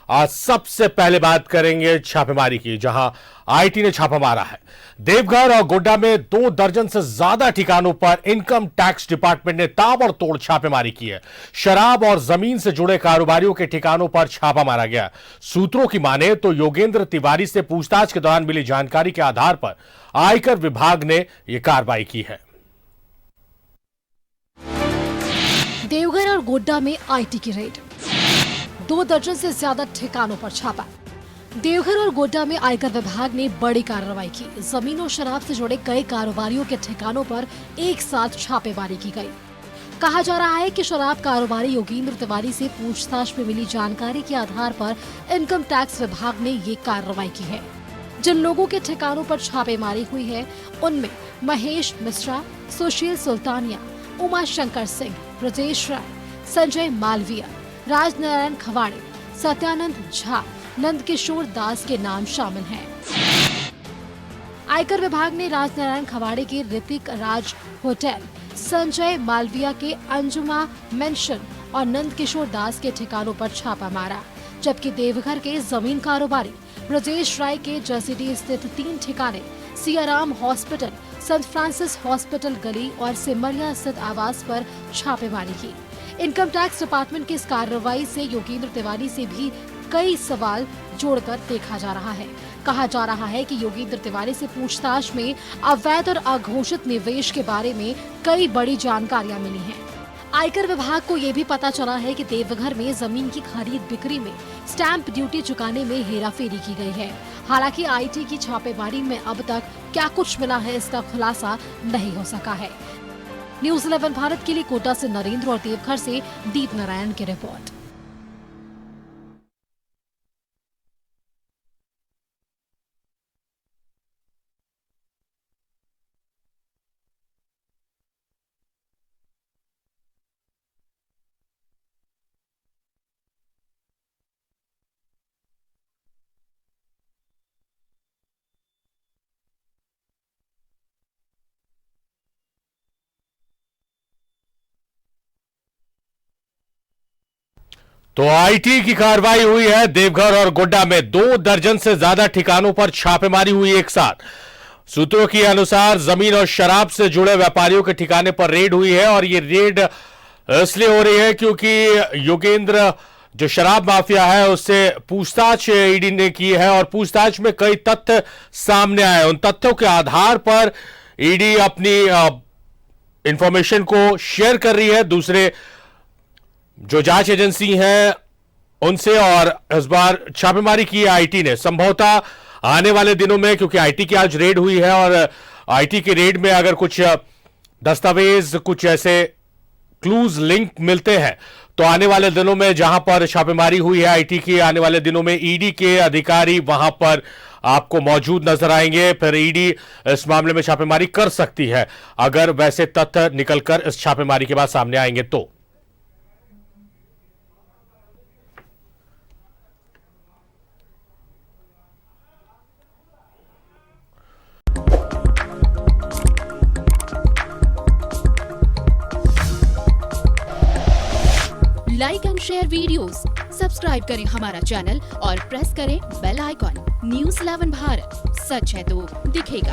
आज सबसे पहले बात करेंगे छापेमारी की, जहां आईटी ने छापा मारा है। देवघर और गोड्डा में 2 दर्जन से ज्यादा ठिकानों पर इनकम टैक्स डिपार्टमेंट ने ताबड़तोड़ छापेमारी की है। शराब और जमीन से जुड़े कारोबारियों के ठिकानों पर छापा मारा गया। सूत्रों की माने तो योगेंद्र तिवारी से पूछताछ के दौरान मिली जानकारी के आधार पर आयकर विभाग ने यह कार्रवाई की है। देवघर और गोड्डा में आईटी की रेड, 2 दर्जन से ज्यादा ठिकानों पर छापा। देवघर और गोड्डा में आयकर विभाग ने बड़ी कार्रवाई की। जमीन और शराब से जुड़े कई कारोबारियों के ठिकानों पर एक साथ छापेमारी की गई। कहा जा रहा है कि शराब कारोबारी योगेंद्र तिवारी से पूछताछ में मिली जानकारी के आधार पर इनकम टैक्स विभाग ने ये कार्रवाई की है। जिन लोगों के ठिकानों पर छापेमारी हुई है उनमें महेश मिश्रा, सुशील सुल्तानिया, उमा शंकर सिंह, ब्रजेश राय, संजय मालविया, राजनारायण खवाड़े, सत्यानंद झा, नंदकिशोर दास के नाम शामिल हैं। आयकर विभाग ने राजनारायण खवाड़े के ऋतिक राज होटल, संजय मालविया के अंजुमा मेंशन और नंदकिशोर दास के ठिकानों पर छापा मारा, जबकि देवघर के जमीन कारोबारी ब्रजेश राय के जसीडी स्थित 3 ठिकाने, Siyaram hospital, Saint Francis hospital गली और सिमरिया स्थित आवास पर छापेमारी की। इनकम टैक्स डिपार्टमेंट की इस कार्रवाई से योगेंद्र तिवारी से भी कई सवाल जोड़कर देखा जा रहा है। कहा जा रहा है कि योगेंद्र तिवारी से पूछताछ में अवैध और अघोषित निवेश के बारे में कई बड़ी जानकारियां मिली हैं। आयकर विभाग को ये भी पता चला है कि देवघर में जमीन की खरीद बिक्री में स्टैंप ड्यूटी चुकाने में हेराफेरी की गई है। हालांकि आईटी की छापेमारी में अब तक क्या कुछ मिला है इसका खुलासा नहीं हो सका है। न्यूज़ 11 भारत के लिए कोटा से नरेंद्र और देवघर से दीप नारायण की रिपोर्ट। तो आईटी की कार्रवाई हुई है। देवघर और गोड्डा में 2 दर्जन से ज्यादा ठिकानों पर छापेमारी हुई एक साथ। सूत्रों के अनुसार जमीन और शराब से जुड़े व्यापारियों के ठिकाने पर रेड हुई है, और ये रेड इसलिए हो रही है क्योंकि योगेंद्र जो शराब माफिया है उससे पूछताछ ईडी ने की है, और पूछताछ में कई तथ्य सामने आए। उन तथ्यों के आधार पर ईडी अपनी इंफॉर्मेशन को शेयर कर रही है दूसरे जो जांच एजेंसी हैं उनसे, और इस बार छापेमारी की है आईटी ने। संभवतः आने वाले दिनों में, क्योंकि आईटी की आज रेड हुई है और आईटी की रेड में अगर कुछ दस्तावेज, कुछ ऐसे क्लूज लिंक मिलते हैं, तो आने वाले दिनों में जहां पर छापेमारी हुई है आईटी की, आने वाले दिनों में ईडी के अधिकारी वहां पर आपको मौजूद नजर आएंगे। फिर ईडी इस मामले में छापेमारी कर सकती है अगर वैसे तथ्य निकलकर इस छापेमारी के बाद सामने आएंगे तो। Like and share videos, subscribe करें हमारा चैनल और प्रेस करें बेल आइकॉन। न्यूज़ 11 भारत, सच है तो दिखेगा।